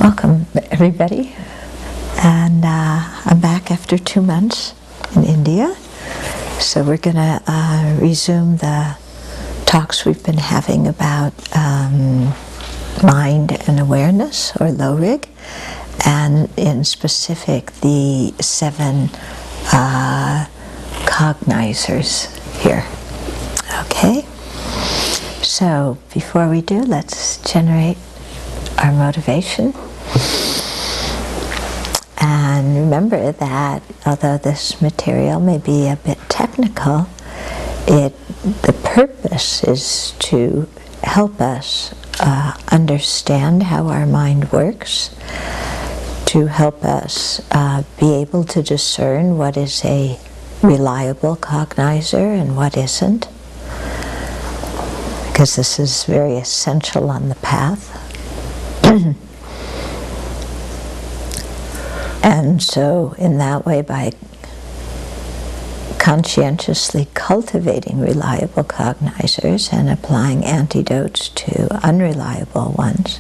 Welcome, everybody. And I'm back after 2 months in India. So we're going to resume the talks we've been having about mind and awareness, or low-rig, and in specific the 7 cognizers here. Okay? So before we do, let's generate our motivation. And remember that although this material may be a bit technical, the purpose is to help us understand how our mind works, to help us be able to discern what is a reliable cognizer and what isn't, because this is very essential on the path. And so in that way, by conscientiously cultivating reliable cognizers and applying antidotes to unreliable ones,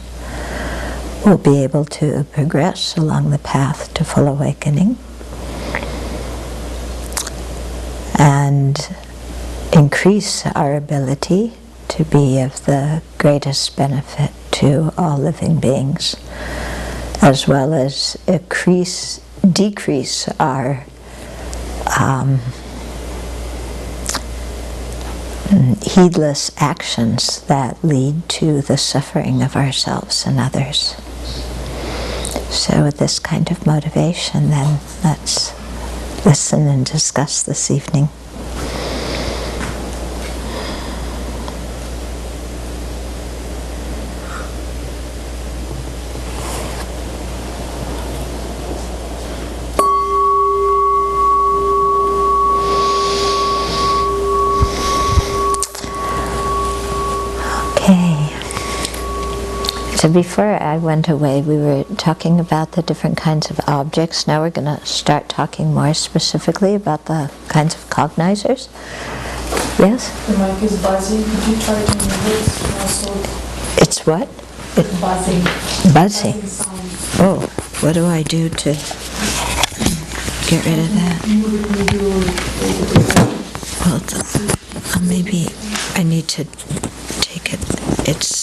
we'll be able to progress along the path to full awakening and increase our ability to be of the greatest benefit to all living beings, as well as decrease our heedless actions that lead to the suffering of ourselves and others. So with this kind of motivation, then let's listen and discuss this evening. So before I went away, we were talking about the different kinds of objects. Now we're going to start talking more specifically about the kinds of cognizers. Yes? The mic is buzzing. Could you try to move it also? It's what? It's buzzing. Buzzing? Buzzing. Oh, what do I do to get rid of that? Well, maybe I need to take it. It's...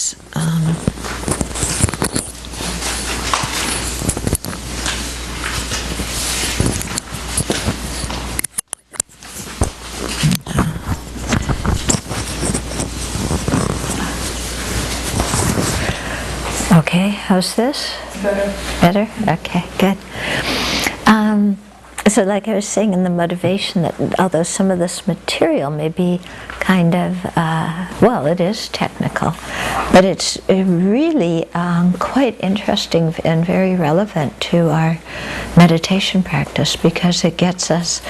Okay, how's this? Better. Better? Okay, good. So like I was saying in the motivation, that although some of this material may be kind of, well, it is technical, but it's really quite interesting and very relevant to our meditation practice, because it gets us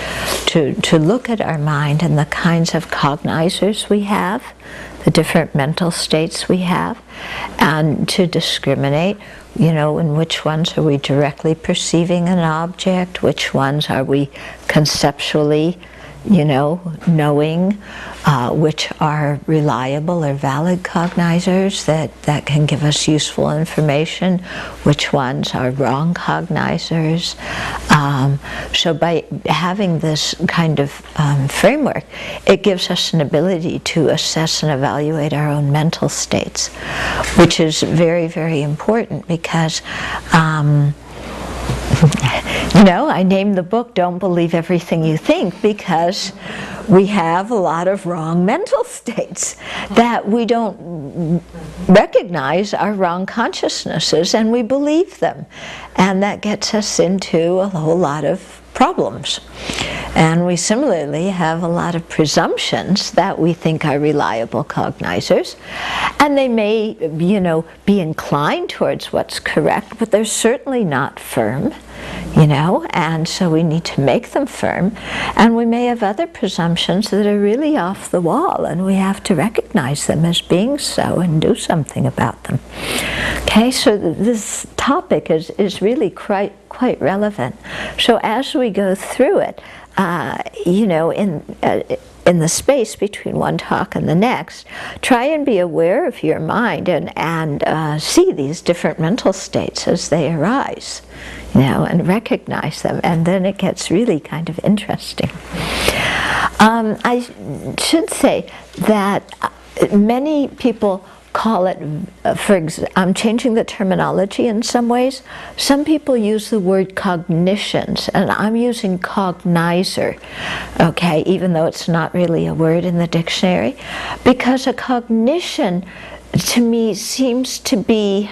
to look at our mind and the kinds of cognizers we have, the different mental states we have, and to discriminate, in which ones are we directly perceiving an object, which ones are we conceptually, knowing, which are reliable or valid cognizers that can give us useful information, which ones are wrong cognizers. So by having this kind of framework, it gives us an ability to assess and evaluate our own mental states, which is very, very important, because I named the book "Don't Believe Everything You Think," because we have a lot of wrong mental states that we don't recognize are wrong consciousnesses, and we believe them. And that gets us into a whole lot of problems. And we similarly have a lot of presumptions that we think are reliable cognizers, and they may, be inclined towards what's correct, but they're certainly not firm, and so we need to make them firm. And we may have other presumptions that are really off the wall, and we have to recognize them as being so and do something about them. Okay, so this topic is really quite relevant. So as we go through it, in the space between one talk and the next, try and be aware of your mind and see these different mental states as they arise, and recognize them, and then it gets really kind of interesting. I should say that many people call it, I'm changing the terminology in some ways. Some people use the word cognitions, and I'm using cognizer, okay, even though it's not really a word in the dictionary, because a cognition to me seems to be,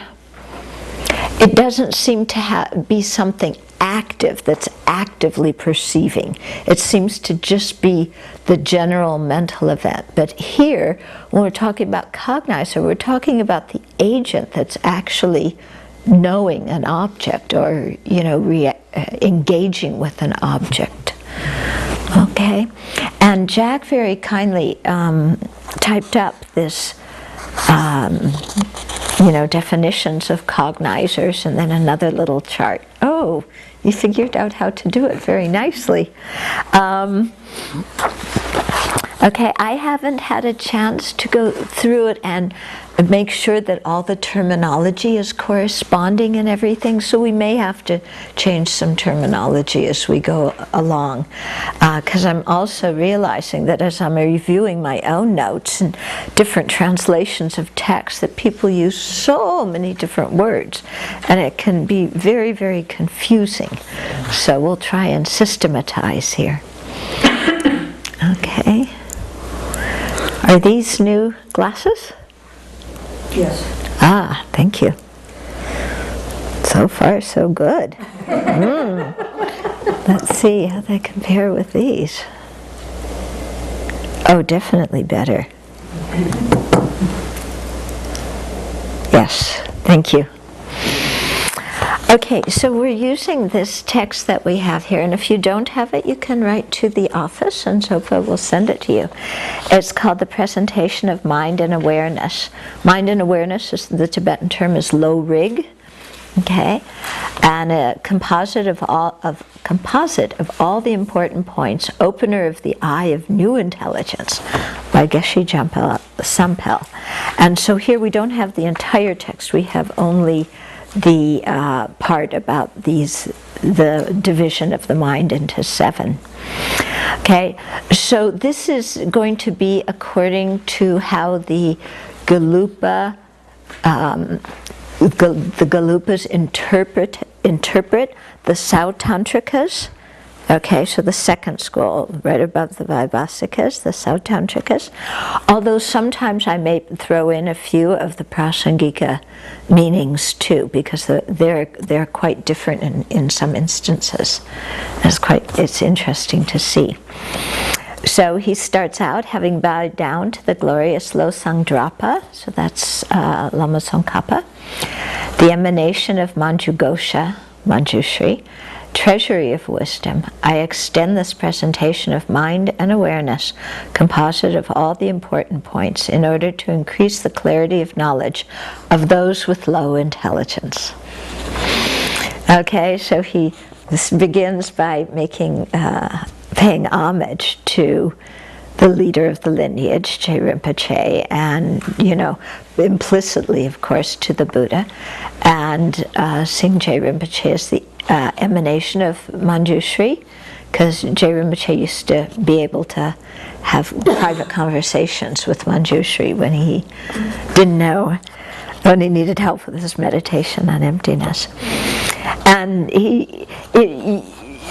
it doesn't seem to be something active that's actively perceiving. It seems to just be the general mental event. But here, when we're talking about cognizer, we're talking about the agent that's actually knowing an object or engaging with an object. Okay? And Jack very kindly typed up this definitions of cognizers, and then another little chart. Oh, you figured out how to do it very nicely. Okay, I haven't had a chance to go through it and make sure that all the terminology is corresponding and everything, so we may have to change some terminology as we go along, because I'm also realizing that as I'm reviewing my own notes and different translations of text, that people use so many different words, and it can be very, very confusing. So we'll try and systematize here. Okay. Are these new glasses? Yes. Ah, thank you. So far, so good. Let's see how they compare with these. Oh, definitely better. Yes, thank you. Okay, so we're using this text that we have here, and if you don't have it, you can write to the office and Sopa will send it to you. It's called The Presentation of Mind and Awareness. Mind and awareness, is the Tibetan term, is lo rig, okay, and a composite of all the important points, opener of the eye of new intelligence, by Geshe Sampel. And so here we don't have the entire text, we have only the part about the division of the mind into 7. Okay, so this is going to be according to how the Galupa, the Galupas interpret the Sautantrikas. Okay, so the second school, right above the Vaibhasikas, the Sautantrikas. Although sometimes I may throw in a few of the Prasangika meanings too, because they're quite different in some instances. It's interesting to see. So he starts out having bowed down to the glorious Losangdrapa, so that's Lama Tsongkhapa, the emanation of Manjughosha, Manjushri, treasury of wisdom. I extend this presentation of mind and awareness, composite of all the important points, in order to increase the clarity of knowledge of those with low intelligence. Okay, so this begins by paying homage to the leader of the lineage, Je Rinpoche, and implicitly, of course, to the Buddha, and seeing Je Rinpoche as the emanation of Manjushri, because Je Rinpoche used to be able to have private conversations with Manjushri when he didn't know, when he needed help with his meditation on emptiness. And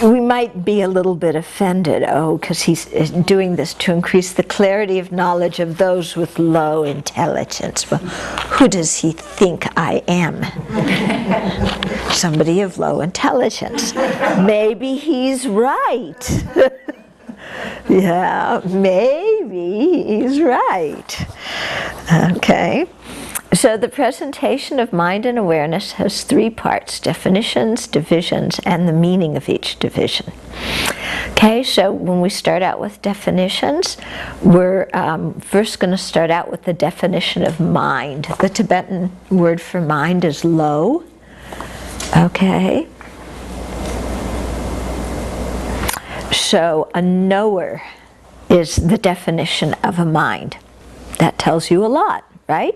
we might be a little bit offended, because he's doing this to increase the clarity of knowledge of those with low intelligence. Well, who does he think I am? Somebody of low intelligence. Maybe he's right. Yeah, maybe he's right. Okay. So the presentation of mind and awareness has 3 parts: definitions, divisions, and the meaning of each division. Okay, so when we start out with definitions, we're first going to start out with the definition of mind. The Tibetan word for mind is lo. Okay. So a knower is the definition of a mind. That tells you a lot, right?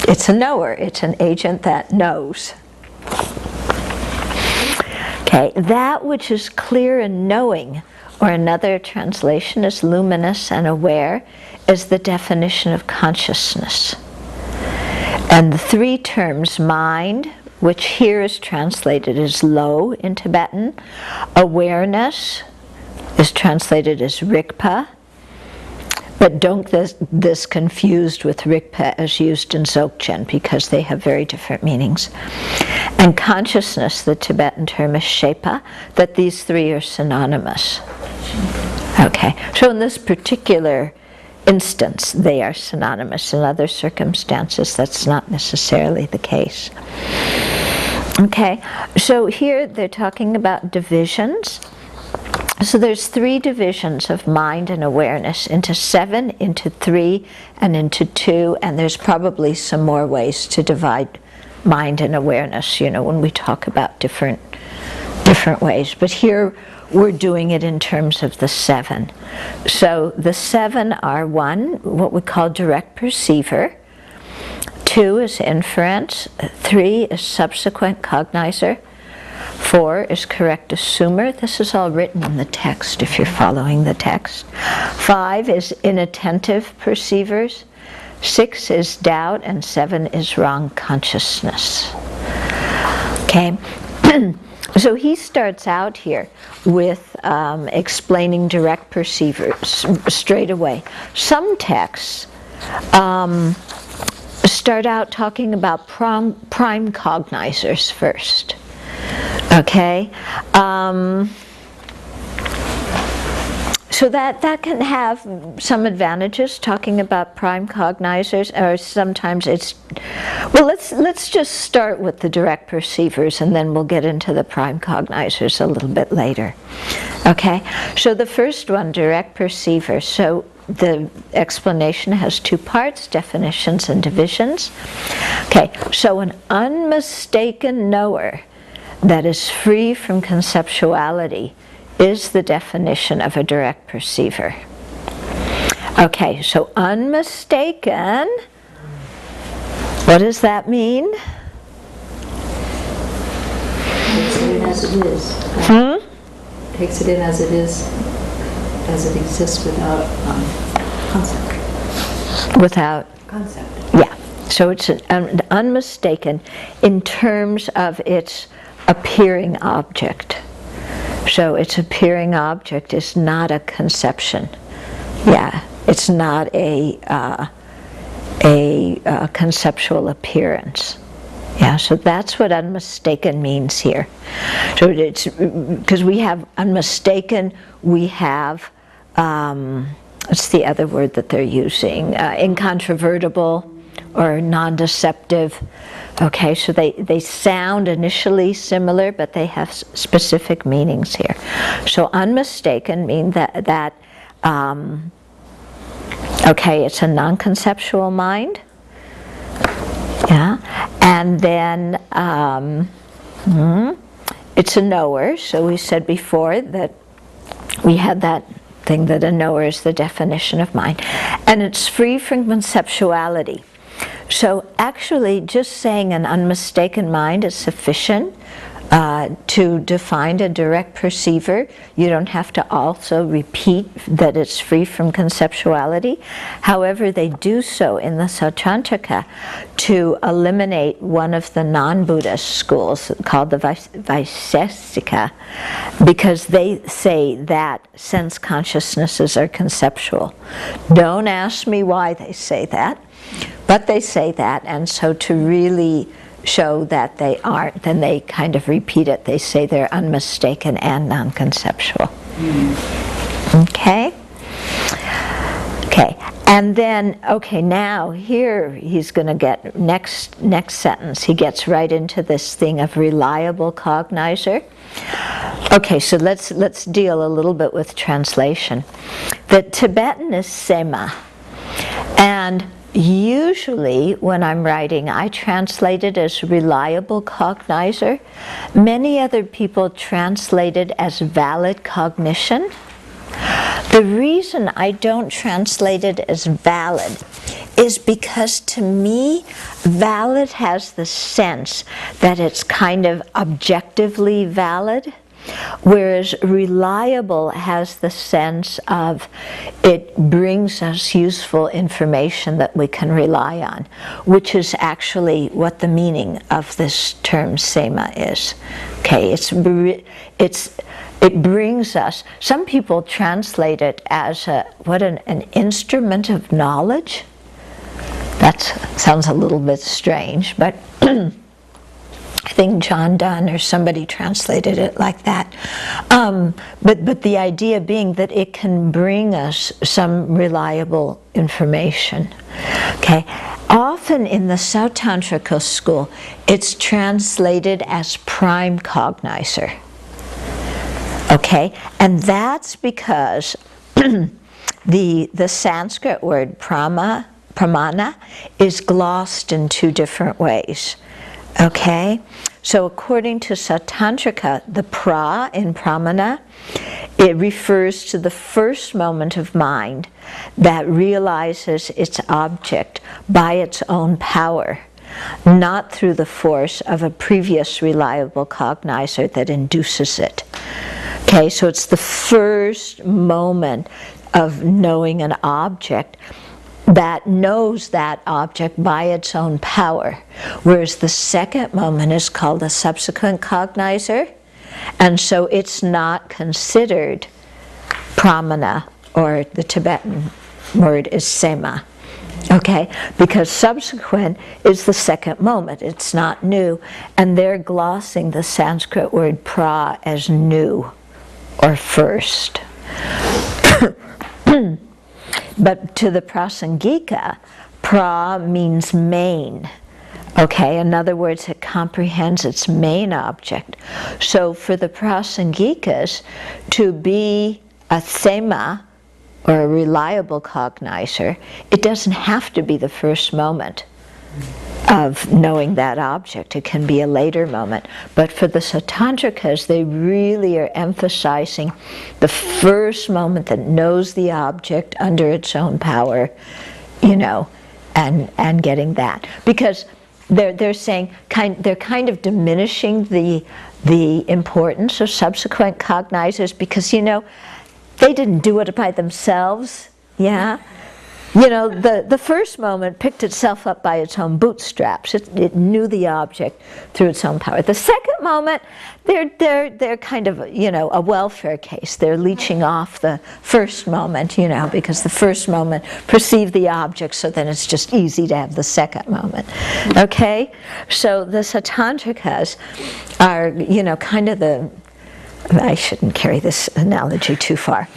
It's a knower. It's an agent that knows. Okay, that which is clear and knowing, or another translation is luminous and aware, is the definition of consciousness. And the three terms, mind, which here is translated as lo in Tibetan, awareness is translated as rikpa, but don't get this confused with rikpa as used in Dzogchen, because they have very different meanings. And consciousness, the Tibetan term is shepa, that these three are synonymous. Okay, so in this particular instance, they are synonymous. In other circumstances, that's not necessarily the case. Okay, so here they're talking about divisions. So there's three divisions of mind and awareness, into 7, into 3, and into 2, and there's probably some more ways to divide mind and awareness, you know, when we talk about different ways. But here we're doing it in terms of the 7. So the 7 are 1, what we call direct perceiver, 2 is inference, 3 is subsequent cognizer, 4 is correct assumer. This is all written in the text if you're following the text. 5 is inattentive perceivers. 6 is doubt, and 7 is wrong consciousness. Okay, so he starts out here with explaining direct perceivers straight away. Some texts start out talking about prime cognizers first. Okay, so that can have some advantages, talking about prime cognizers, or sometimes it's, well, let's just start with the direct perceivers, and then we'll get into the prime cognizers a little bit later. Okay, so the first one, direct perceiver. So the explanation has 2 parts, definitions and divisions. Okay, so an unmistaken knower that is free from conceptuality is the definition of a direct perceiver. Okay, so unmistaken, what does that mean? Takes it in as it is. Takes it in as it is, as it exists without concept. Without? Concept. Yeah, so it's an unmistaken in terms of its appearing object. So its appearing object is not a conception. Yeah, it's not a conceptual appearance. Yeah, so that's what unmistaken means here. So it's because we have unmistaken, we have what's the other word that they're using? Incontrovertible or non-deceptive. Okay, so they sound initially similar, but they have specific meanings here. So unmistaken means that okay, it's a non-conceptual mind. Yeah, and then it's a knower. So we said before that we had that thing that a knower is the definition of mind, and it's free from conceptuality. So actually just saying an unmistaken mind is sufficient to define a direct perceiver. You don't have to also repeat that it's free from conceptuality. However, they do so in the Sautrantika to eliminate one of the non-Buddhist schools called the Vaisesika, because they say that sense consciousnesses are conceptual. Don't ask me why they say that, but they say that, and so to really show that they aren't, then they kind of repeat it. They say they're unmistaken and non-conceptual. Okay? Okay, and then, okay, now here he's going to get, next sentence, he gets right into this thing of reliable cognizer. Okay, so let's deal a little bit with translation. The Tibetan is sema, and usually when I'm writing, I translate it as reliable cognizer. Many other people translate it as valid cognition. The reason I don't translate it as valid is because to me, valid has the sense that it's kind of objectively valid, whereas reliable has the sense of it brings us useful information that we can rely on, which is actually what the meaning of this term sema is. Okay, it brings us, some people translate it as an instrument of knowledge. That sounds a little bit strange, but I think John Donne or somebody translated it like that. But the idea being that it can bring us some reliable information. Okay. Often in the Sautantrika school, it's translated as prime cognizer. Okay, and that's because the Sanskrit word pramana is glossed in two different ways. Okay, so according to Sautantrika, the pra in pramana, it refers to the first moment of mind that realizes its object by its own power, not through the force of a previous reliable cognizer that induces it. Okay, so it's the first moment of knowing an object that knows that object by its own power, whereas the second moment is called a subsequent cognizer, and so it's not considered pramana, or the Tibetan word is sema. Okay, because subsequent is the second moment, it's not new, and they're glossing the Sanskrit word pra as new or first. But to the Prasangika, pra means main. Okay, in other words, it comprehends its main object. So for the Prasangikas, to be a sema, or a reliable cognizer, it doesn't have to be the first moment of knowing that object. It can be a later moment. But for the Sautantrikas, they really are emphasizing the first moment that knows the object under its own power, you know, and getting that. Because they're saying, they're kind of diminishing the importance of subsequent cognizers, because, you know, they didn't do it by themselves, yeah? You know, the first moment picked itself up by its own bootstraps. It knew the object through its own power. The second moment, they're kind of, you know, a welfare case. They're leeching off the first moment, you know, because the first moment perceived the object, so then it's just easy to have the second moment. Okay? So the Sautantrikas are, you know, kind of the, I shouldn't carry this analogy too far.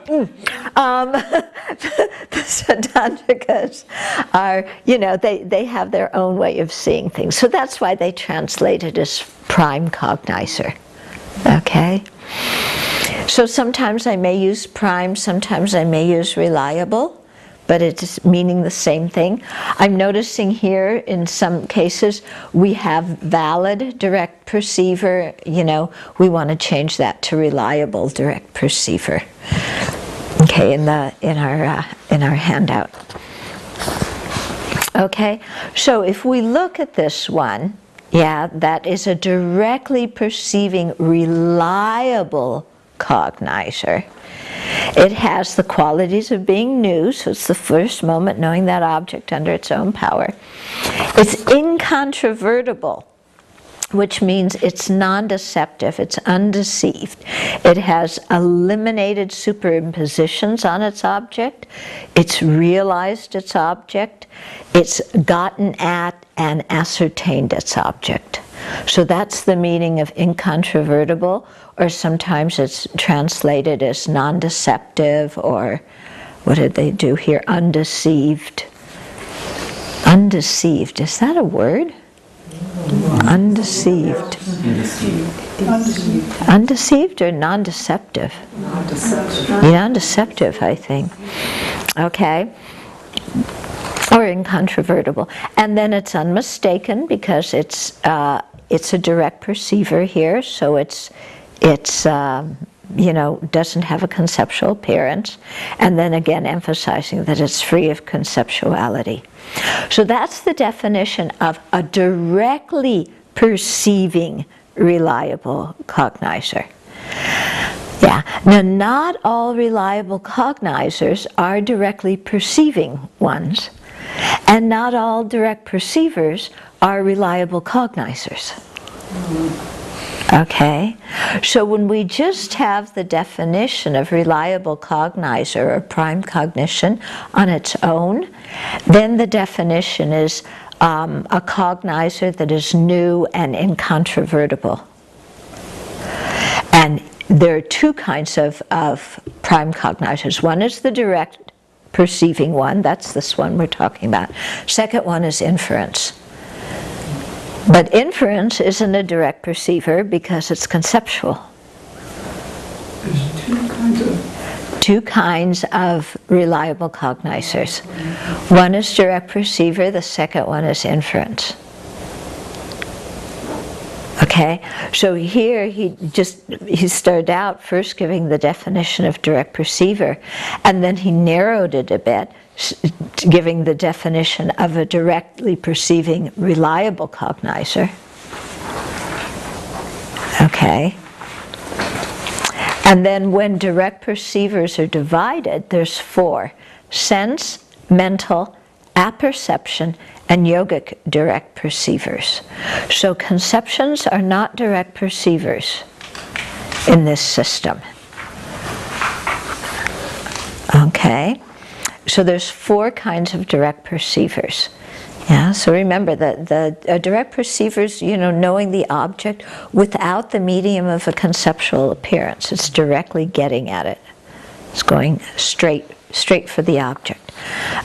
The Sautantrikas are, you know, they have their own way of seeing things. So that's why they translate it as prime cognizer. Okay? So sometimes I may use prime, sometimes I may use reliable, but it's meaning the same thing. I'm noticing here in some cases we have valid direct perceiver. You know, we want to change that to reliable direct perceiver. Okay, in our handout. Okay, so if we look at this one, yeah, that is a directly perceiving, reliable cognizer. It has the qualities of being new, so it's the first moment knowing that object under its own power. It's incontrovertible, which means it's non-deceptive, it's undeceived. It has eliminated superimpositions on its object, it's realized its object, it's gotten at and ascertained its object. So that's the meaning of incontrovertible, or sometimes it's translated as non-deceptive, or what did they do here? Undeceived. Undeceived, is that a word? Undeceived. Undeceived or non-deceptive? Non-deceptive, I think. Okay. Or incontrovertible. And then it's unmistaken, because it's a direct perceiver here, so it's doesn't have a conceptual appearance, and then again emphasizing that it's free of conceptuality. So that's the definition of a directly perceiving reliable cognizer. Yeah. Now, not all reliable cognizers are directly perceiving ones, and not all direct perceivers are reliable cognizers. Okay? So when we just have the definition of reliable cognizer or prime cognition on its own, then the definition is a cognizer that is new and incontrovertible. And there are two kinds of prime cognizers. One is the direct perceiving one. That's this one we're talking about. Second one is inference. But inference isn't a direct perceiver because it's conceptual. There's Two kinds of reliable cognizers. One is direct perceiver, the second one is inference. Okay, so here he started out first giving the definition of direct perceiver, and then he narrowed it a bit, giving the definition of a directly perceiving reliable cognizer. Okay. And then when direct perceivers are divided, there's four: sense, mental, apperception, and yogic direct perceivers. So conceptions are not direct perceivers in this system. Okay? So there's four kinds of direct perceivers. Yeah, so remember that the direct perceivers, knowing the object without the medium of a conceptual appearance. It's directly getting at it. It's going straight for the object.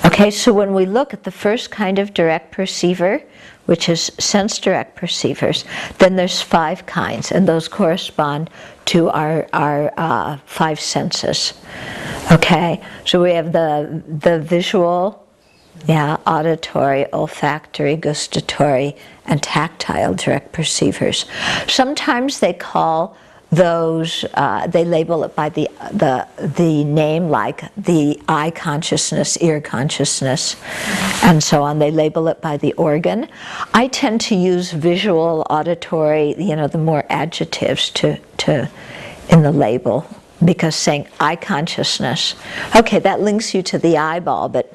Okay, so when we look at the first kind of direct perceiver, which is sense direct perceivers, then there's five kinds, and those correspond to our five senses. Okay, so we have the visual, auditory, olfactory, gustatory, and tactile direct perceivers. Sometimes they call those, they label it by the name, like the eye consciousness, ear consciousness, and so on. They label it by the organ. I tend to use visual, auditory, the more adjectives to in the label, because saying eye consciousness, okay, that links you to the eyeball, but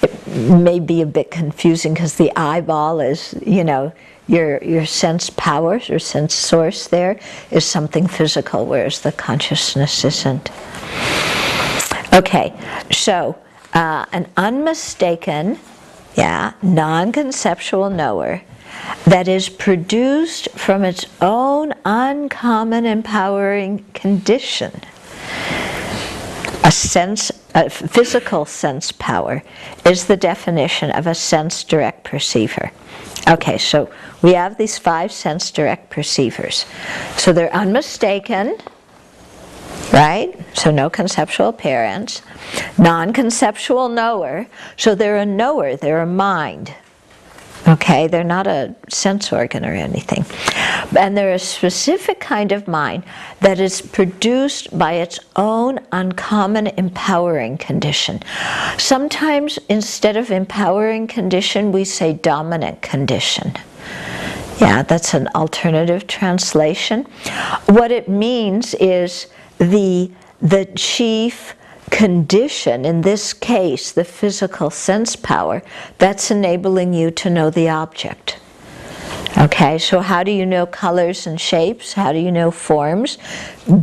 it may be a bit confusing because the eyeball is, your sense powers or sense source there is something physical, whereas the consciousness isn't. Okay, so an unmistaken, non-conceptual knower that is produced from its own uncommon empowering condition. A physical sense power is the definition of a sense direct perceiver. Okay, so we have these five sense direct perceivers. So they're unmistaken, right? So no conceptual appearance. Non-conceptual knower, so they're a knower, they're a mind. Okay, they're not a sense organ or anything. And they're a specific kind of mind that is produced by its own uncommon empowering condition. Sometimes instead of empowering condition, we say dominant condition. Yeah, that's an alternative translation. What it means is the chief condition, in this case, the physical sense power, that's enabling you to know the object. Okay, so how do you know colors and shapes? How do you know forms?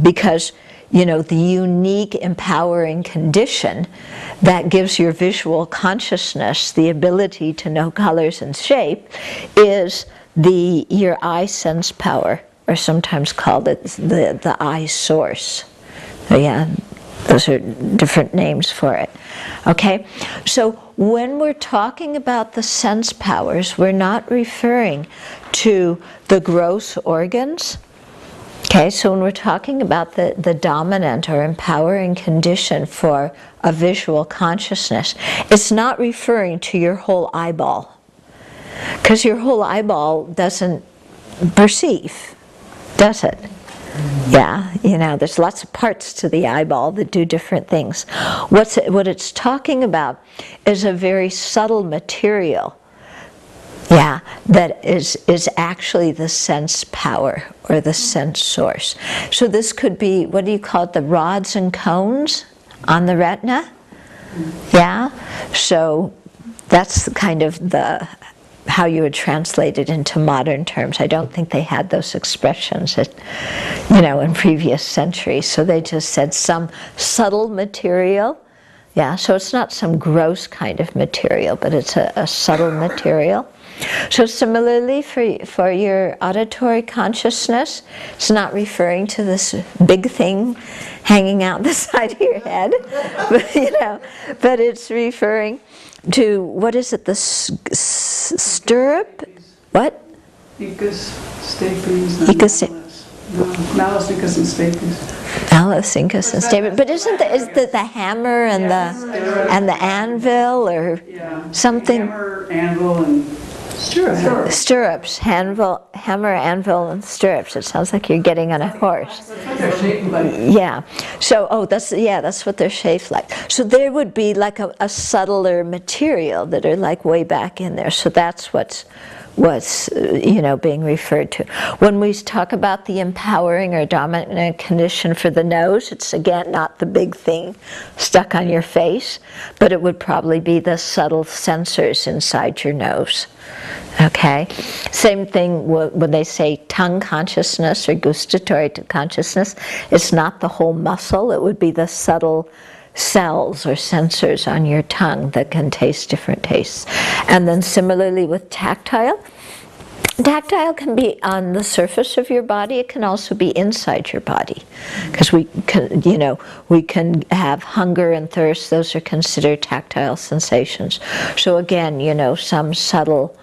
Because, the unique empowering condition that gives your visual consciousness the ability to know colors and shape is your eye sense power, or sometimes called it the eye source. So those are different names for it. Okay, so when we're talking about the sense powers, we're not referring to the gross organs. Okay, so when we're talking about the dominant or empowering condition for a visual consciousness, it's not referring to your whole eyeball, because your whole eyeball doesn't perceive, does it? Yeah, you know, there's lots of parts to the eyeball that do different things. What it's talking about is a very subtle material, yeah, that is actually the sense power or the sense source. So this could be, what do you call it, the rods and cones on the retina? Yeah, so that's kind of how you would translate it into modern terms. I don't think they had those expressions in previous centuries. So they just said some subtle material. Yeah, so it's not some gross kind of material, but it's a subtle material. So similarly for your auditory consciousness, it's not referring to this big thing hanging out the side of your head, but it's referring to, what is it, the stirrup? What? Icus, stapes, malus, icus, and stapes. Malus, incus, and stapes. But isn't the hammer and the anvil or something? Hammer, anvil, and Stirrups, hammer, anvil, and stirrups. It sounds like you're getting on a horse. That's what they're shaped like. Yeah. So, that's what they're shaped like. So there would be like a subtler material that are like way back in there. So that's what's being referred to. When we talk about the empowering or dominant condition for the nose, it's again not the big thing stuck on your face, but it would probably be the subtle sensors inside your nose. Okay? Same thing when they say tongue consciousness or gustatory consciousness, it's not the whole muscle, it would be the subtle cells or sensors on your tongue that can taste different tastes. And then similarly with tactile can be on the surface of your body. It can also be inside your body, because we can have hunger and thirst. Those are considered tactile sensations. So again, some subtle,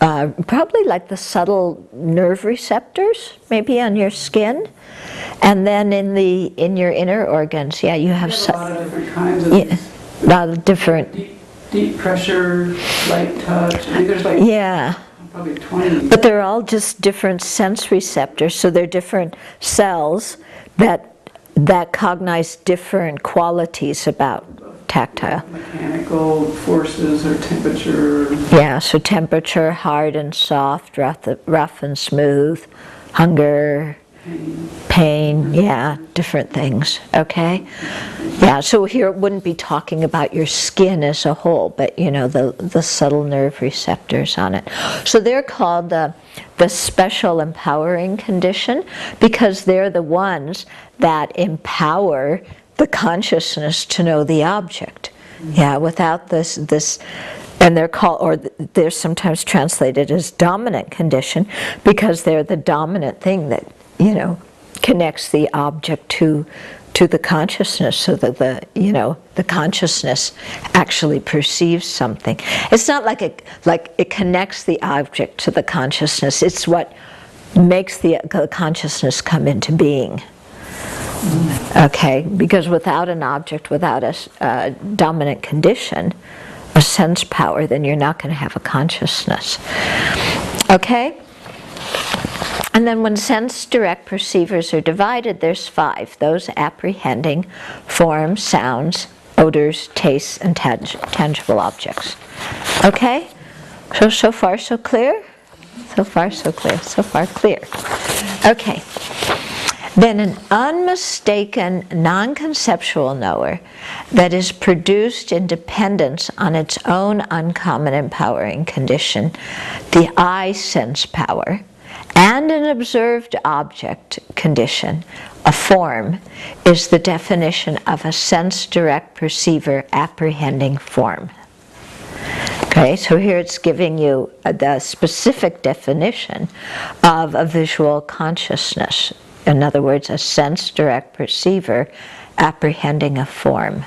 probably like the subtle nerve receptors, maybe on your skin, and then in your inner organs. Yeah, you have a lot of different kinds of a lot of different. Deep pressure, light touch. I mean, there's probably 20. But they're all just different sense receptors, so they're different cells that cognize different qualities about tactile. Mechanical forces or temperature. Yeah, so temperature, hard and soft, rough and smooth, hunger, pain, different things, okay? Yeah, so here it wouldn't be talking about your skin as a whole, but the subtle nerve receptors on it. So they're called the special empowering condition, because they're the ones that empower the consciousness to know the object. Yeah, without this, and they're sometimes translated as dominant condition, because they're the dominant thing that connects the object to the consciousness, so that the consciousness actually perceives something. It's not like it connects the object to the consciousness. It's what makes the consciousness come into being. Okay, because without an object, without a dominant condition, a sense power, then you're not going to have a consciousness. Okay? And then when sense direct perceivers are divided, there's 5. Those apprehending forms, sounds, odors, tastes, and tangible objects. Okay? So far so clear? So far so clear. So far clear. Okay. Then an unmistaken non-conceptual knower that is produced in dependence on its own uncommon empowering condition, the eye sense power, and an observed object condition, a form, is the definition of a sense-direct perceiver apprehending form. Okay, so here it's giving you the specific definition of a visual consciousness. In other words, a sense-direct perceiver apprehending a form.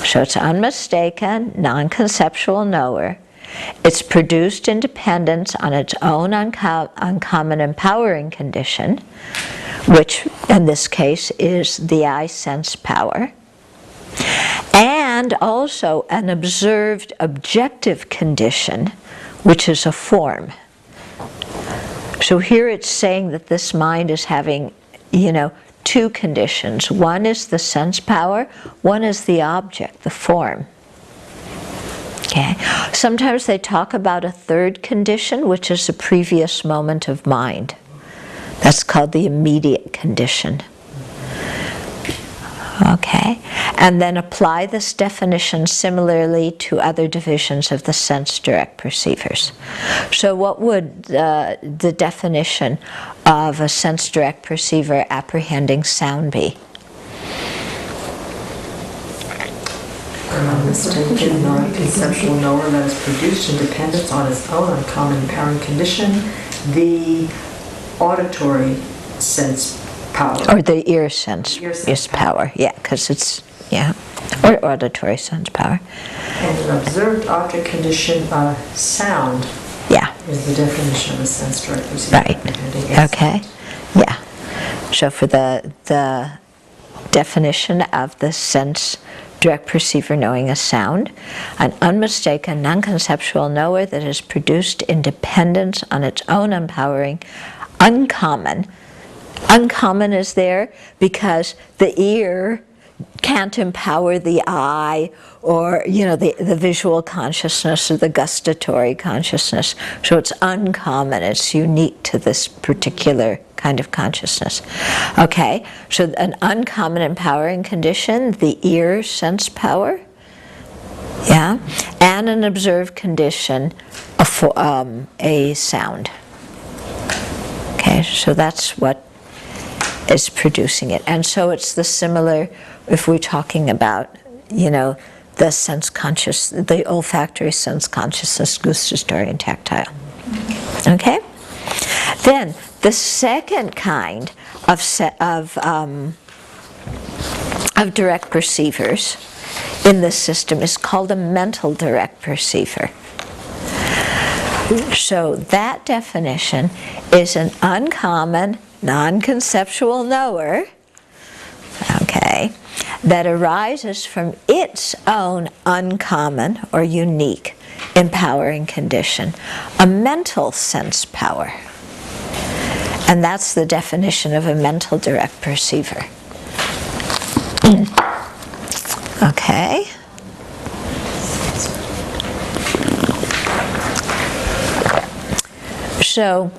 So it's unmistaken, non-conceptual knower. It's produced in dependence on its own uncommon empowering condition, which in this case is the eye sense power, and also an observed objective condition, which is a form. So here it's saying that this mind is having, two conditions. One is the sense power, one is the object, the form. Okay. Sometimes they talk about a third condition, which is a previous moment of mind. That's called the immediate condition. Okay, and then apply this definition similarly to other divisions of the sense direct perceivers. So what would the definition of a sense direct perceiver apprehending sound be? Mistaken, non-conceptual knower that is produced in dependence on its own uncommon empowering condition, the auditory sense power. Or the ear sense power, yeah, because it's, or auditory sense power. And an observed object condition of sound is the definition of a sense direct perceiver. Right, okay, yeah. So for the definition of the sense direct perceiver knowing a sound, an unmistaken, non-conceptual knower that is produced in dependence on its own empowering, uncommon. Uncommon is there because the ear can't empower the eye or, the visual consciousness or the gustatory consciousness. So it's uncommon, it's unique to this particular kind of consciousness. Okay, so an uncommon empowering condition, the ear sense power, and an observed condition, a sound. Okay, so that's what is producing it. And so it's the similar, if we're talking about, the sense conscious, the olfactory sense consciousness, gustatory and tactile. Okay? Then the second kind of direct perceivers in this system is called a mental direct perceiver. So that definition is an uncommon, non-conceptual knower, okay, that arises from its own uncommon or unique empowering condition, a mental sense power. And that's the definition of a mental direct perceiver. Okay. So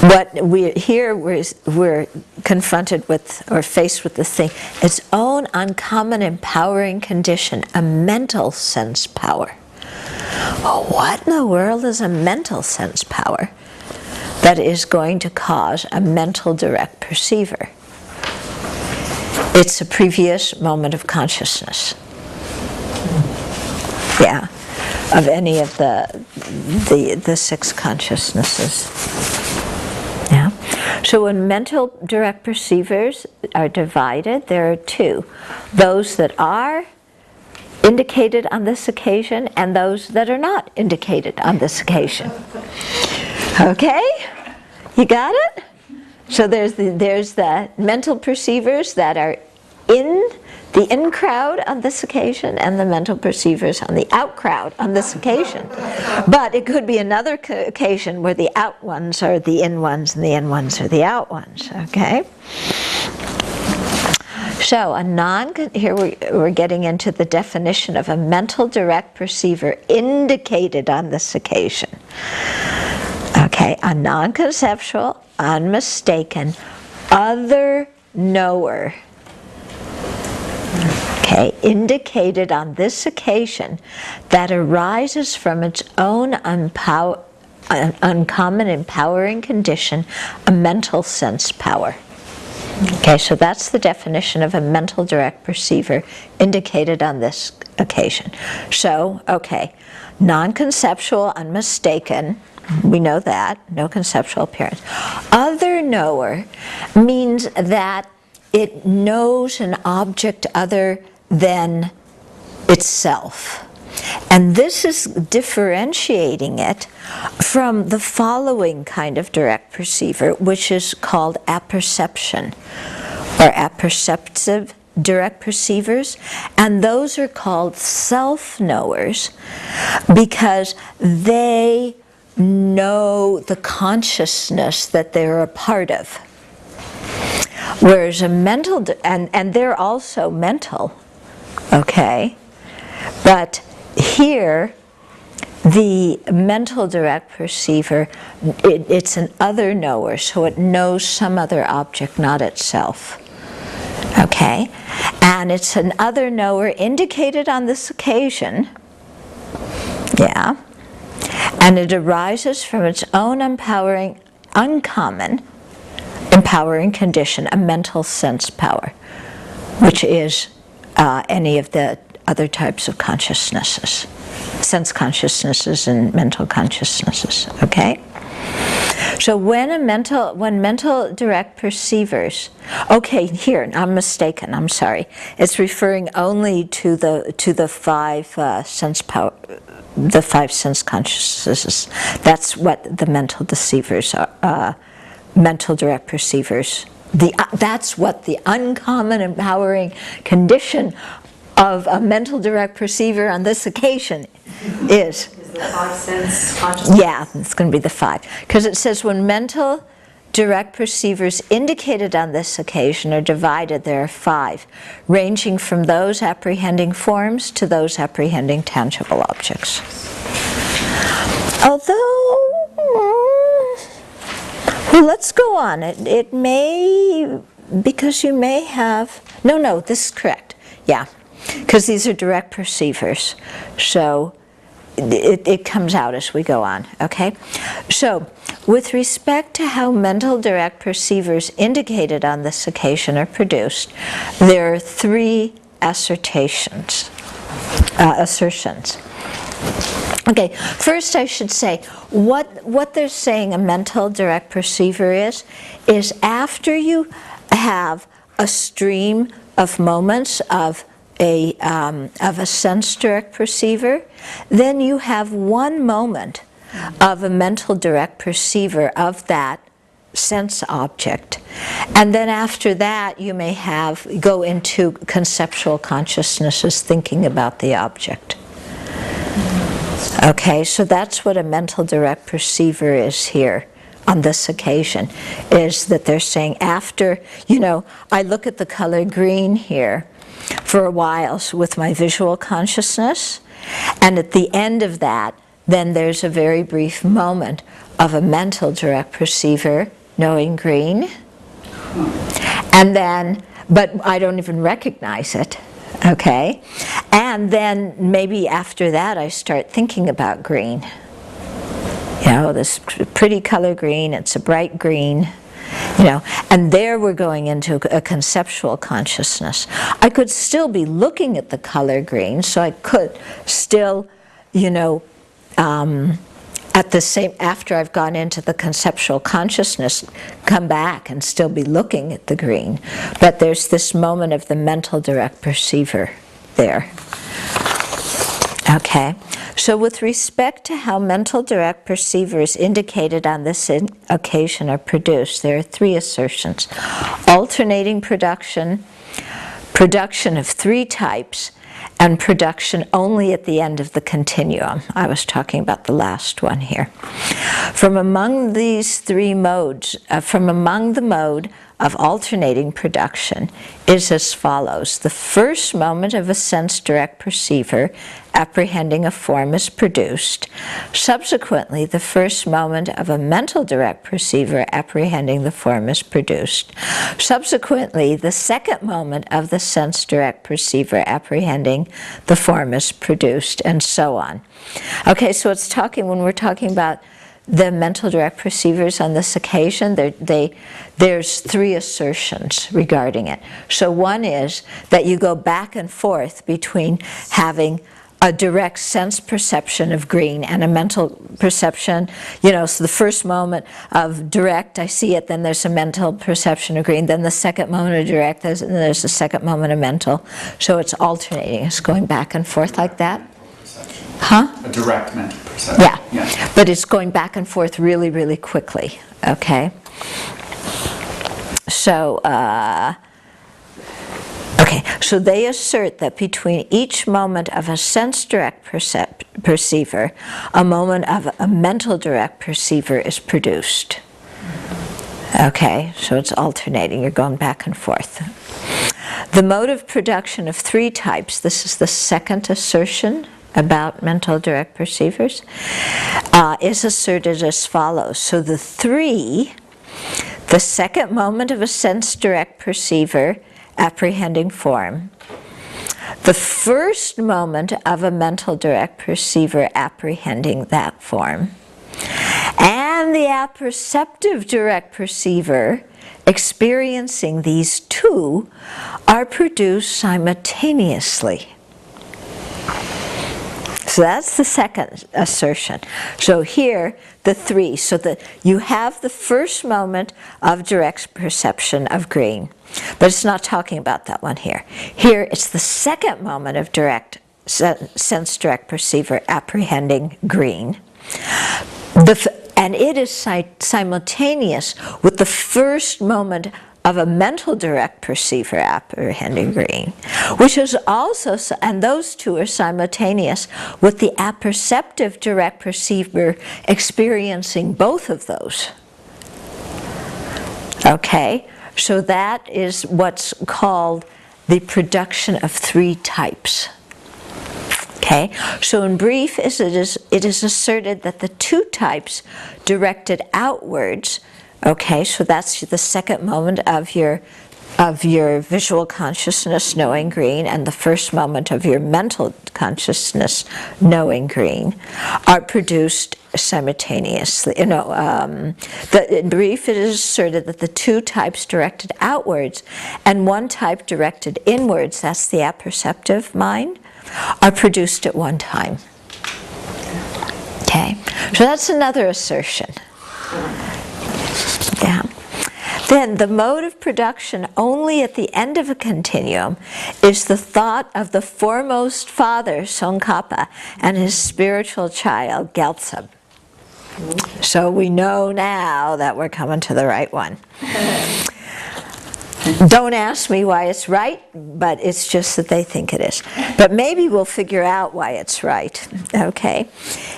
what we're confronted with or faced with this thing, its own uncommon empowering condition, a mental sense power. Well, what in the world is a mental sense power that is going to cause a mental direct perceiver? It's a previous moment of consciousness. Yeah, of any of the six consciousnesses. Yeah. So when mental direct perceivers are divided, there are two. Those that are indicated on this occasion and those that are not indicated on this occasion. Okay? You got it? So there's the mental perceivers that are in the in crowd on this occasion and the mental perceivers on the out crowd on this occasion. But it could be another occasion where the out ones are the in ones and the in ones are the out ones, okay? So here we're getting into the definition of a mental direct perceiver indicated on this occasion. Okay, a non-conceptual, unmistaken, other knower. Okay, indicated on this occasion that arises from its own uncommon empowering condition, a mental sense power. Okay, so that's the definition of a mental direct perceiver indicated on this occasion. So, okay, non-conceptual, unmistaken, we know that, no conceptual appearance. Other knower means that it knows an object other than itself. And this is differentiating it from the following kind of direct perceiver, which is called apperception or apperceptive direct perceivers. And those are called self-knowers because they know the consciousness that they're a part of. Whereas a mental, and they're also mental, okay? But here, the mental direct perceiver, it's an other knower, so it knows some other object, not itself. Okay? And it's an other knower indicated on this occasion, yeah, and it arises from its own empowering, uncommon, empowering condition, a mental sense power, which is any of the other types of consciousnesses, sense consciousnesses and mental consciousnesses, okay? So when mental direct perceivers, okay, here, I'm mistaken, I'm sorry. It's referring only to the five sense power, the five sense consciousnesses. That's what the mental deceivers are, mental direct perceivers. That's what the uncommon empowering condition of a mental direct perceiver on this occasion is. Is the five sense consciousness? Yeah, it's going to be the five. Because it says when mental direct perceivers indicated on this occasion are divided, there are five, ranging from those apprehending forms to those apprehending tangible objects. Although, well, let's go on. It may, because you may have, no, this is correct. Yeah, because these are direct perceivers. So it comes out as we go on, okay? So, with respect to how mental direct perceivers indicated on this occasion are produced, there are three assertions. Okay, first I should say, what they're saying a mental direct perceiver is after you have a stream of moments of a sense direct perceiver, then you have one moment of a mental direct perceiver of that sense object. And then after that you may go into conceptual consciousnesses thinking about the object. Okay, so that's what a mental direct perceiver is here on this occasion, is that they're saying after, I look at the color green here for a while with my visual consciousness, and at the end of that, then there's a very brief moment of a mental direct perceiver knowing green, and then, but I don't even recognize it, okay? And then maybe after that I start thinking about green. This pretty color green, it's a bright green, and there we're going into a conceptual consciousness. I could still be looking at the color green, so I could still, at the same, after I've gone into the conceptual consciousness, come back and still be looking at the green. But there's this moment of the mental direct perceiver there. Okay, so with respect to how mental direct perceivers indicated on this occasion are produced, there are three assertions. Alternating production, production of three types, and production only at the end of the continuum. I was talking about the last one here. From among these three modes, from among the mode of alternating production is as follows. The first moment of a sense direct perceiver apprehending a form is produced. Subsequently, the first moment of a mental direct perceiver apprehending the form is produced. Subsequently, the second moment of the sense direct perceiver apprehending the form is produced, and so on. Okay, so it's when we're talking about the mental direct perceivers on this occasion, there's three assertions regarding it. So one is that you go back and forth between having a direct sense perception of green and a mental perception, so the first moment of direct, I see it, then there's a mental perception of green, then the second moment of direct, there's a second moment of mental. So it's alternating, it's going back and forth like that. Huh? A direct mental perception. Yeah, but it's going back and forth really, really quickly, okay? So, So they assert that between each moment of a sense direct perceiver, a moment of a mental direct perceiver is produced. Okay, so it's alternating, you're going back and forth. The mode of production of three types, this is the second assertion about mental direct perceivers, is asserted as follows. So the three, the second moment of a sense direct perceiver apprehending form, the first moment of a mental direct perceiver apprehending that form, and the apperceptive direct perceiver experiencing these two are produced simultaneously. So that's the second assertion. So here, the three. So you have the first moment of direct perception of green, but it's not talking about that one here. Here, it's the second moment of sense direct perceiver apprehending green. And it is simultaneous with the first moment of a mental direct perceiver apprehending green, which is also, and those two are simultaneous with the apperceptive direct perceiver experiencing both of those. Okay, so that is what's called the production of three types. Okay, so in brief, it is asserted that the two types directed outwards, okay, so that's the second moment of your visual consciousness knowing green and the first moment of your mental consciousness knowing green, are produced simultaneously. In brief, it is asserted that the two types directed outwards and one type directed inwards, that's the apperceptive mind, are produced at one time. Okay, so that's another assertion. Yeah. Then the mode of production only at the end of a continuum is the thought of the foremost father, Tsongkhapa, and his spiritual child, Gyaltsab. So we know now that we're coming to the right one. Don't ask me why it's right, but it's just that they think it is. But maybe we'll figure out why it's right. Okay.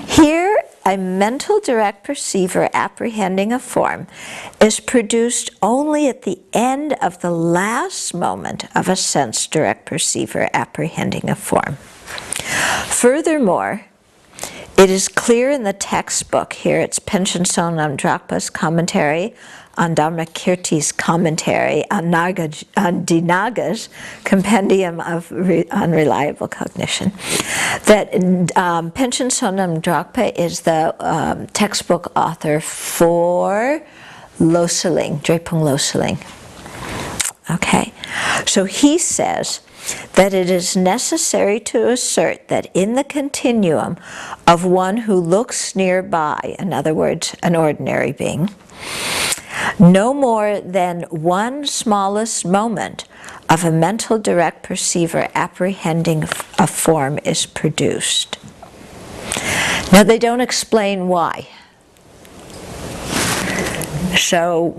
Here, a mental direct perceiver apprehending a form is produced only at the end of the last moment of a sense direct perceiver apprehending a form. Furthermore, it is clear in the textbook, here it's Panchen Sonam Drakpa's commentary on Dharmakirti's commentary on Dinaga's compendium of unreliable cognition, that Panchen Sonam Drakpa is the textbook author for Loseling, Drepung Loseling. Okay, so he says that it is necessary to assert that in the continuum of one who looks nearby, in other words, an ordinary being, no more than one smallest moment of a mental direct perceiver apprehending a form is produced. Now they don't explain why. So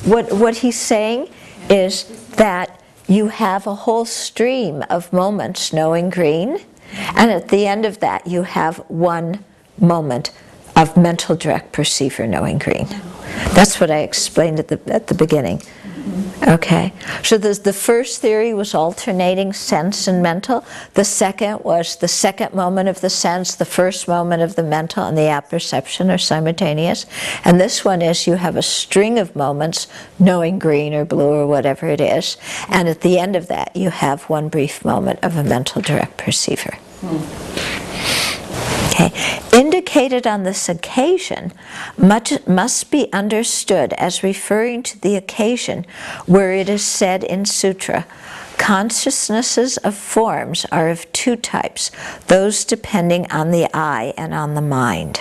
what he's saying is that you have a whole stream of moments knowing green, and at the end of that you have one moment of mental direct perceiver knowing green. That's what I explained at the beginning. Okay, so the first theory was alternating sense and mental. The second was the second moment of the sense, the first moment of the mental, and the apperception are simultaneous. And this one is you have a string of moments knowing green or blue or whatever it is, and at the end of that you have one brief moment of a mental direct perceiver. Okay. Indicated on this occasion must be understood as referring to the occasion where it is said in Sutra, consciousnesses of forms are of two types, those depending on the eye and on the mind.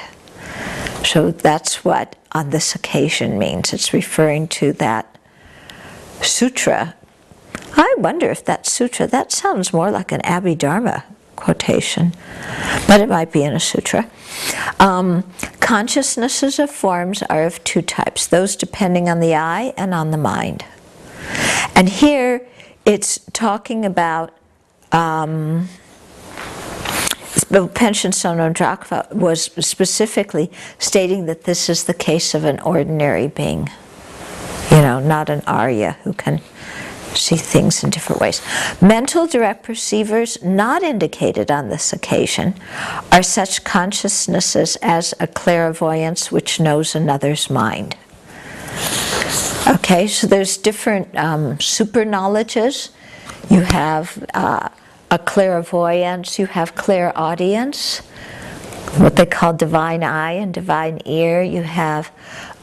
So that's what on this occasion means. It's referring to that sutra. I wonder if that sutra, that sounds more like an Abbey Dharma quotation, but it might be in a sutra. Consciousnesses of forms are of two types, those depending on the eye and on the mind. And here it's talking about Pension Sonodrakva was specifically stating that this is the case of an ordinary being, not an Arya who can see things in different ways. Mental direct perceivers not indicated on this occasion are such consciousnesses as a clairvoyance which knows another's mind. Okay, so there's different super knowledges. You have a clairvoyance, you have clairaudience, what they call divine eye and divine ear. You have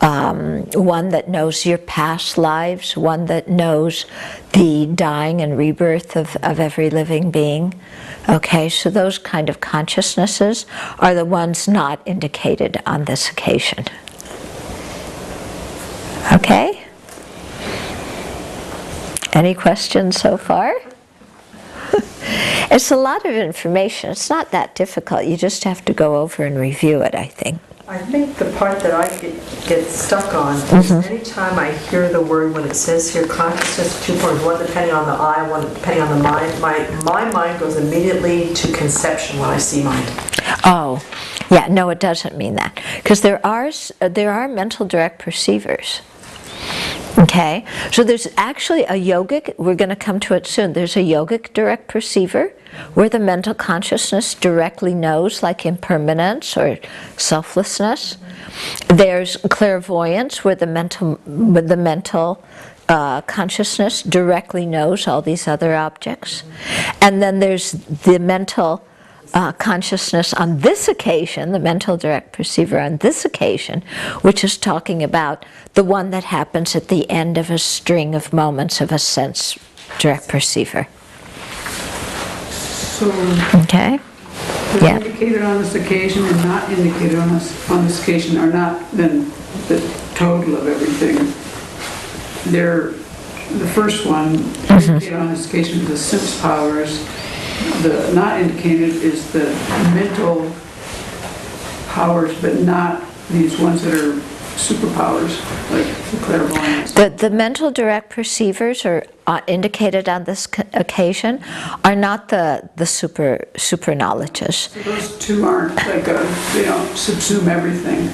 one that knows your past lives, one that knows the dying and rebirth of every living being. Okay, so those kind of consciousnesses are the ones not indicated on this occasion. Okay? Any questions so far? It's a lot of information. It's not that difficult. You just have to go over and review it, I think. I think the part that I get stuck on is anytime I hear the word, when it says here consciousness, 2 points, one depending on the eye, one depending on the mind, my mind goes immediately to conception when I see mind. Oh, yeah, no, it doesn't mean that. Because there are mental direct perceivers. Okay, so there's actually a yogic, we're going to come to it soon, there's a yogic direct perceiver where the mental consciousness directly knows, like impermanence or selflessness. There's clairvoyance where the mental consciousness directly knows all these other objects. And then there's the mental consciousness on this occasion, the mental direct perceiver on this occasion, which is talking about the one that happens at the end of a string of moments of a sense direct perceiver. So, Okay? they're Yeah. indicated on this occasion and not indicated on this occasion are not then the total of everything. They're, the first one, indicated on this occasion is the sense powers. The not indicated is the mental powers, but not these ones that are superpowers, like the clairvoyance. The mental direct perceivers are indicated on this occasion are not the super knowledges. So those two aren't like they don't subsume everything.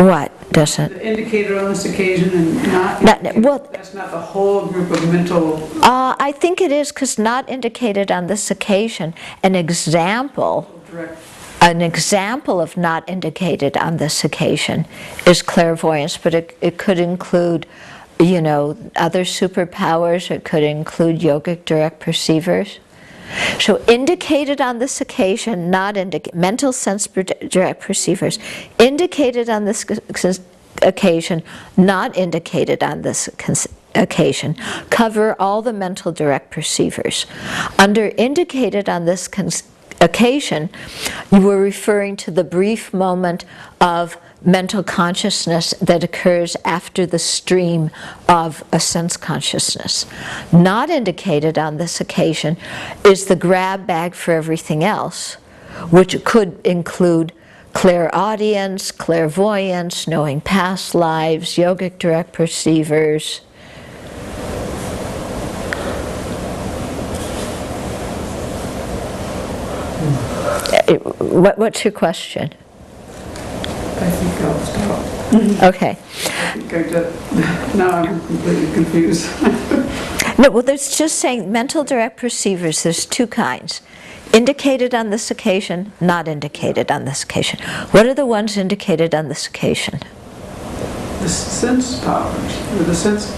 What doesn't? The indicated on this occasion and not indicated, well, that's not the whole group of mental. I think it is, because not indicated on this occasion. An example of not indicated on this occasion is clairvoyance, but it could include, other superpowers. It could include yogic direct perceivers. So indicated on this occasion, not mental sense direct perceivers, indicated on this occasion, not indicated on this occasion, cover all the mental direct perceivers. Under indicated on this occasion, you were referring to the brief moment of mental consciousness that occurs after the stream of a sense consciousness. Not indicated on this occasion is the grab bag for everything else, which could include clairaudience, clairvoyance, knowing past lives, yogic direct perceivers. What's your question? I think I'll stop. Okay. I think I just, now I'm completely confused. No, well, there's just saying mental direct perceivers, there's two kinds. Indicated on this occasion, not indicated on this occasion. What are the ones indicated on this occasion? The sense powers, or the sense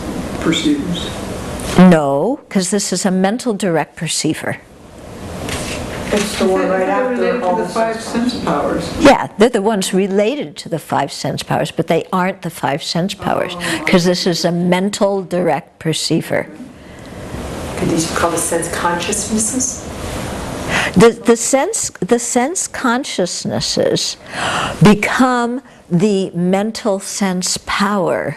perceivers. No, because this is a mental direct perceiver. It's the one right after related all to the five sense powers. Yeah, they're the ones related to the five sense powers, but they aren't the five sense powers, because this is a mental direct perceiver. Could these be called the sense consciousnesses? The sense consciousnesses become the mental sense power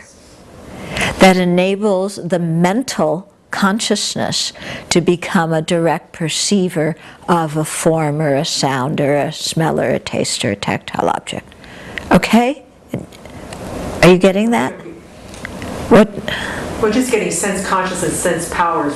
that enables the mental consciousness to become a direct perceiver of a form or a sound or a smell or a taste or a tactile object. Okay? Are you getting that? What? We're just getting sense consciousness, sense powers.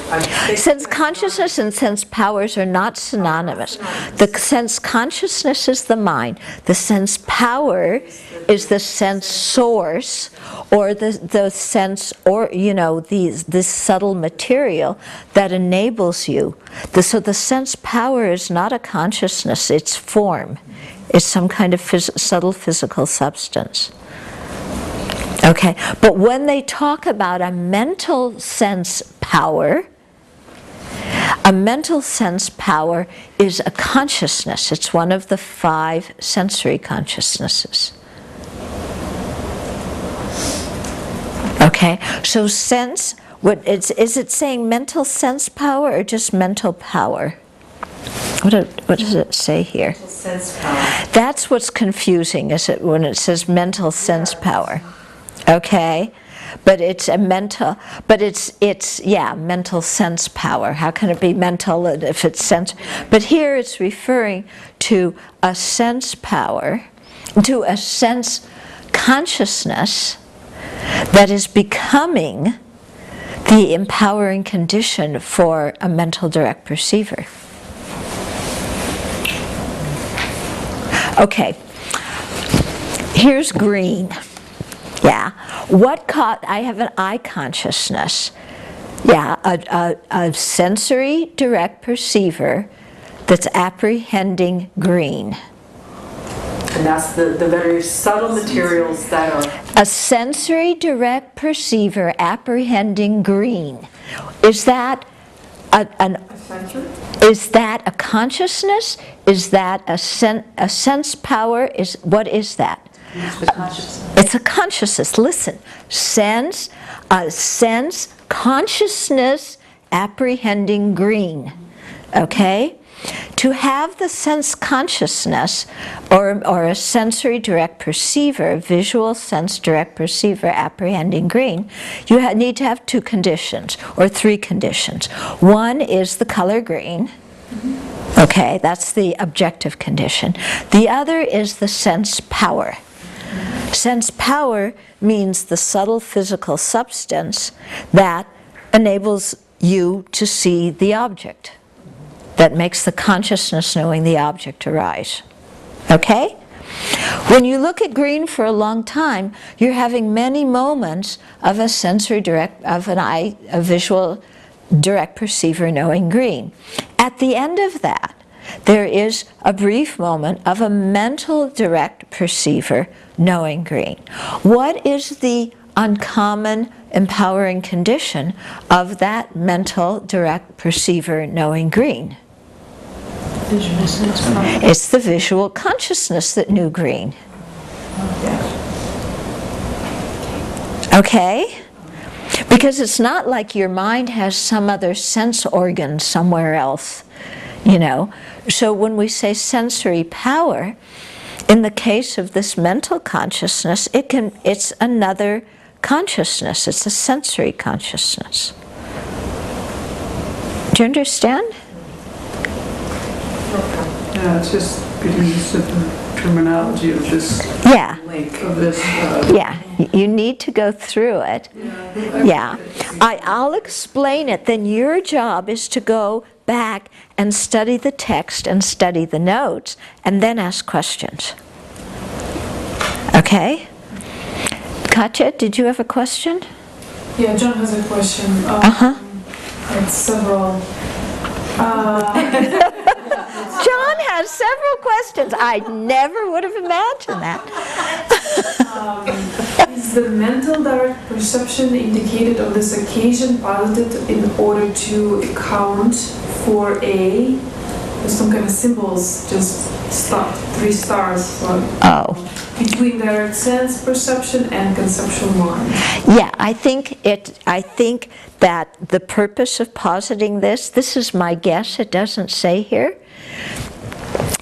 Sense consciousness and sense powers are not synonymous. The sense consciousness is the mind. The sense power is the sense source, or the sense, or this subtle material that enables you. So the sense power is not a consciousness, it's form. It's some kind of subtle physical substance. Okay, but when they talk about a mental sense power is a consciousness. It's one of the 5 sensory consciousnesses. Okay, so sense, is it saying mental sense power or just mental power? What does it say here? Mental sense power. That's what's confusing, is it, when it says mental sense power? Okay, but it's a mental, but it's mental sense power. How can it be mental if it's sense? But here it's referring to a sense power, to a sense consciousness that is becoming the empowering condition for a mental direct perceiver. Okay, here's green. Yeah, I have an eye consciousness. Yeah, a sensory direct perceiver that's apprehending green. And that's the very subtle materials that are... A sensory direct perceiver apprehending green. Is that is that a consciousness? Is that a sense power? What is that? It's a consciousness. Listen, sense consciousness apprehending green. Okay? To have the sense consciousness or a sensory direct perceiver, visual sense direct perceiver apprehending green, you need to have 2 conditions or 3 conditions. One is the color green. Okay, that's the objective condition. The other is the sense power. Sense power means the subtle physical substance that enables you to see the object, that makes the consciousness knowing the object arise. Okay? When you look at green for a long time, you're having many moments of a sensory direct, a visual direct perceiver knowing green. At the end of that, there is a brief moment of a mental direct perceiver knowing green. What is the uncommon empowering condition of that mental direct perceiver knowing green? It's the visual consciousness that knew green. Okay? Because it's not like your mind has some other sense organ somewhere else, So when we say sensory power, in the case of this mental consciousness, it's another consciousness. It's a sensory consciousness. Do you understand? Yeah, it's just getting used to the terminology of this link, of this... Yeah, you need to go through it. Yeah. I'll explain it. Then your job is to go back and study the text and study the notes and then ask questions. Okay? Katya, did you have a question? Yeah, John has a question. It's several. John has several questions. I never would have imagined that. Is the mental direct perception indicated on this occasion posited in order to account for some kind of symbols, just 3 stars between direct sense perception and conceptual mind? Yeah, I think that the purpose of positing this is my guess, it doesn't say here,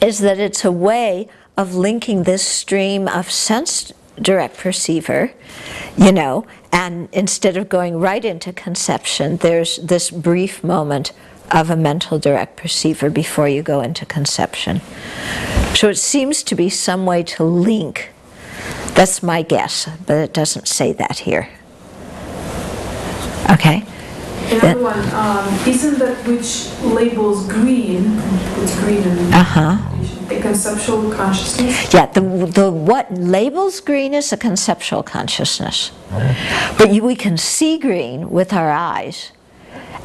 is that it's a way of linking this stream of sense direct perceiver, and instead of going right into conception, there's this brief moment of a mental direct perceiver before you go into conception. So it seems to be some way to link. That's my guess, but it doesn't say that here. Okay. Another one, isn't that which labels green, it's green in a conceptual consciousness? Yeah, the what labels green is a conceptual consciousness. But we can see green with our eyes,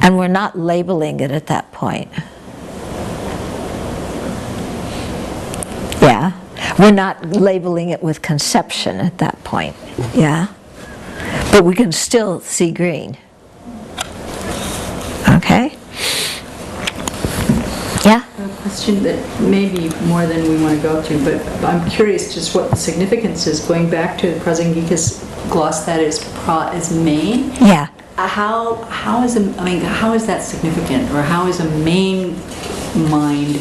and we're not labeling it at that point. Yeah, we're not labeling it with conception at that point. Yeah, but we can still see green. Okay? Yeah? A question that may be more than we want to go to, but I'm curious just what the significance is, going back to Prasangika's gloss that is main. Yeah. How is that significant, or how is a main mind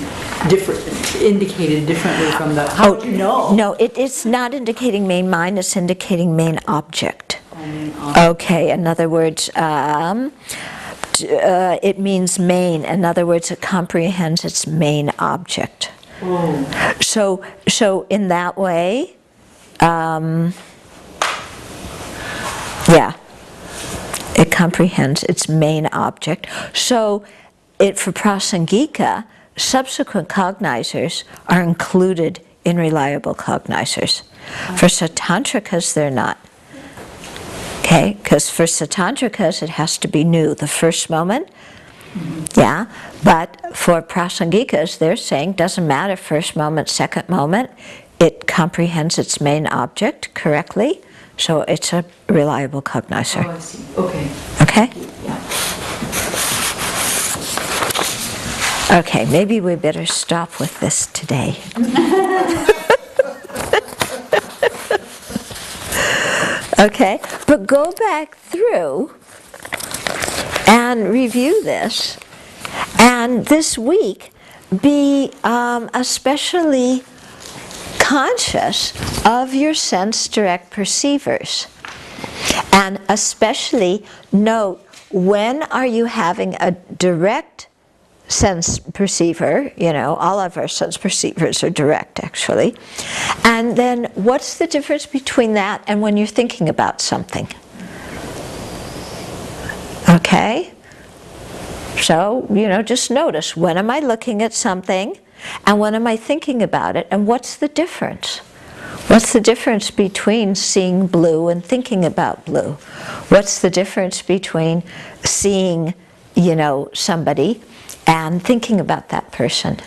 indicated differently from the? How would you know? No, it's not indicating main mind. It's indicating main object. Okay. In other words, it means main. In other words, it comprehends its main object. Oh. So in that way, yeah. It comprehends its main object. So for Prasangika, subsequent cognizers are included in reliable cognizers. For Satantrikas, they're not. Okay, because for Satantrikas, it has to be new, the first moment. Yeah, but for Prasangikas, they're saying doesn't matter first moment, second moment. It comprehends its main object correctly. So it's a reliable cognizer. Oh, I see. Okay. Okay? Yeah. Okay, maybe we better stop with this today. Okay, but go back through and review this. And this week, be especially conscious of your sense direct perceivers, and especially note when are you having a direct sense perceiver. All of our sense perceivers are direct actually, and then what's the difference between that and when you're thinking about something? Okay, so just notice, when am I looking at something and when am I thinking about it, and what's the difference? What's the difference between seeing blue and thinking about blue? What's the difference between seeing, somebody and thinking about that person?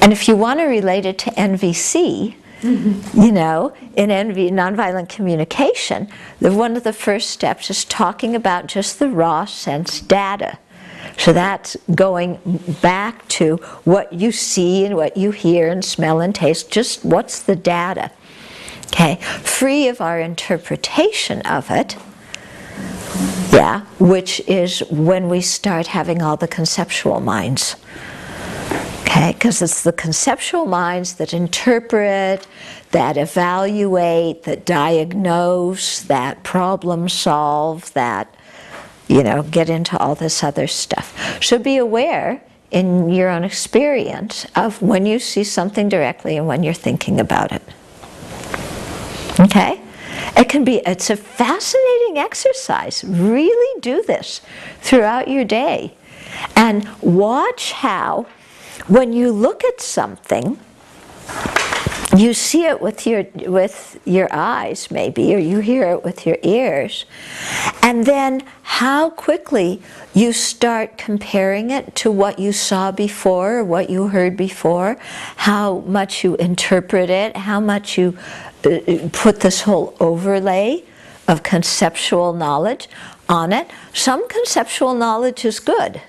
And if you want to relate it to NVC, in nonviolent communication, one of the first steps is talking about just the raw sense data. So that's going back to what you see and what you hear and smell and taste, just what's the data, okay? Free of our interpretation of it, yeah, which is when we start having all the conceptual minds, okay? Because it's the conceptual minds that interpret, that evaluate, that diagnose, that problem solve, that get into all this other stuff. So be aware in your own experience of when you see something directly and when you're thinking about it. Okay? It's a fascinating exercise. Really do this throughout your day. And watch how, when you look at something, you see it with your eyes maybe, or you hear it with your ears, and then how quickly you start comparing it to what you saw before or what you heard before, how much you interpret it, how much you put this whole overlay of conceptual knowledge on it. Some conceptual knowledge is good.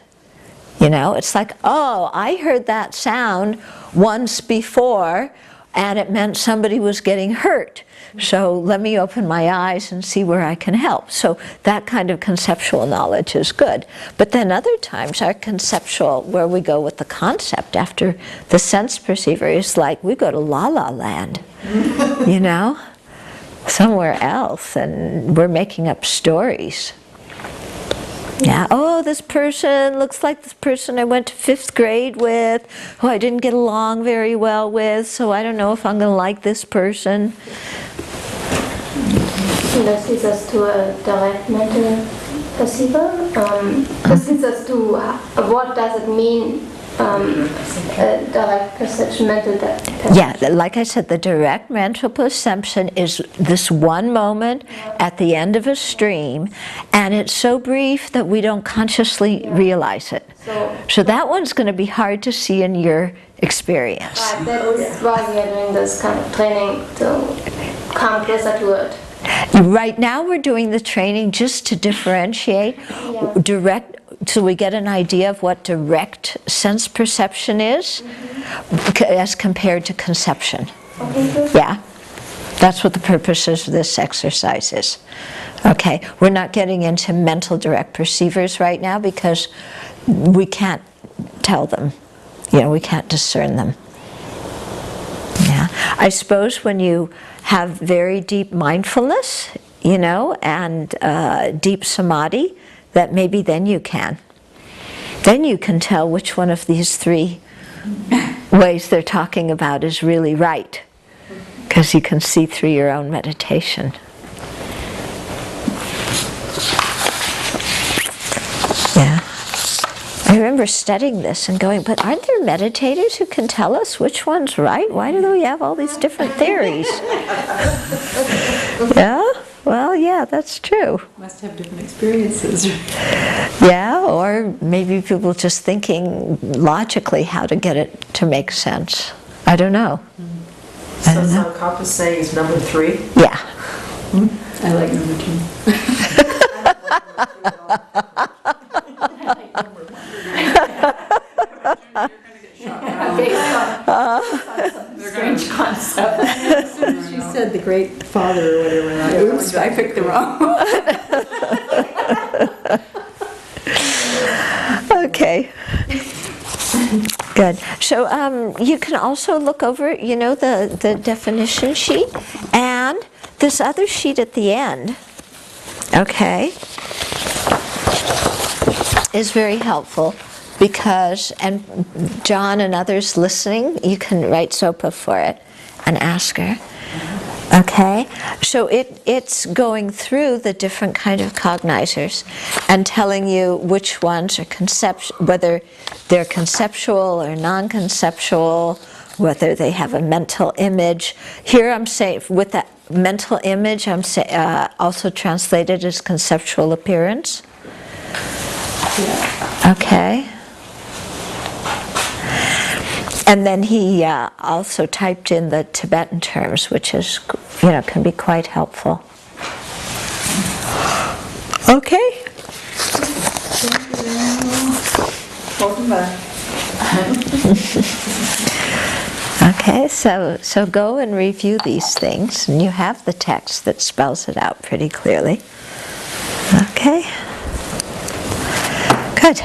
It's like, oh, I heard that sound once before, and it meant somebody was getting hurt. So let me open my eyes and see where I can help. So that kind of conceptual knowledge is good. But then other times our conceptual, where we go with the concept after the sense perceiver, is like we go to La La Land, somewhere else, and we're making up stories. Yeah, oh, this person looks like this person I went to 5th grade with, who I didn't get along very well with, so I don't know if I'm going to like this person. And this leads us to a direct mental perceiver? This leads us to what does it mean, direct perception, mental perception? Yeah, like I said, the direct mental perception is this one moment at the end of a stream, and it's so brief that we don't consciously realize it. So that one's going to be hard to see in your experience. Right, that is why we are doing this kind of training to come closer to it. Right now we're doing the training just to differentiate direct, so we get an idea of what direct sense perception is as compared to conception. Okay, good. Yeah, that's what the purpose of this exercise is. Okay, we're not getting into mental direct perceivers right now because we can't tell them. You know, we can't discern them. Yeah, I suppose when you have very deep mindfulness, you know, and deep samadhi, that maybe then you can. Then you can tell which one of these three ways they're talking about is really right, because you can see through your own meditation. Yeah. I remember studying this and going, but aren't there meditators who can tell us which one's right? Why do we have all these different theories? Yeah? Well, yeah, that's true. Must have different experiences. Yeah, or maybe people just thinking logically how to get it to make sense. I don't know. So Sankapa is saying is number 3? Yeah. I like number 2. Strange concept. She said the great father or whatever. And I, oops, I picked the wrong one. Okay. Good. So you can also look over, you know, the definition sheet and this other sheet at the end, okay, is very helpful because, and John and others listening, you can write Sopa for it and ask her. Okay, so it's going through the different kind of cognizers and telling you which ones are whether they're conceptual or non-conceptual, whether they have a mental image. Here I'm saying with that mental image, I'm also translated as conceptual appearance. Okay. And then he also typed in the Tibetan terms, which is, you know, can be quite helpful. Okay. Welcome back. Okay, so go and review these things, and you have the text that spells it out pretty clearly. Okay. Good.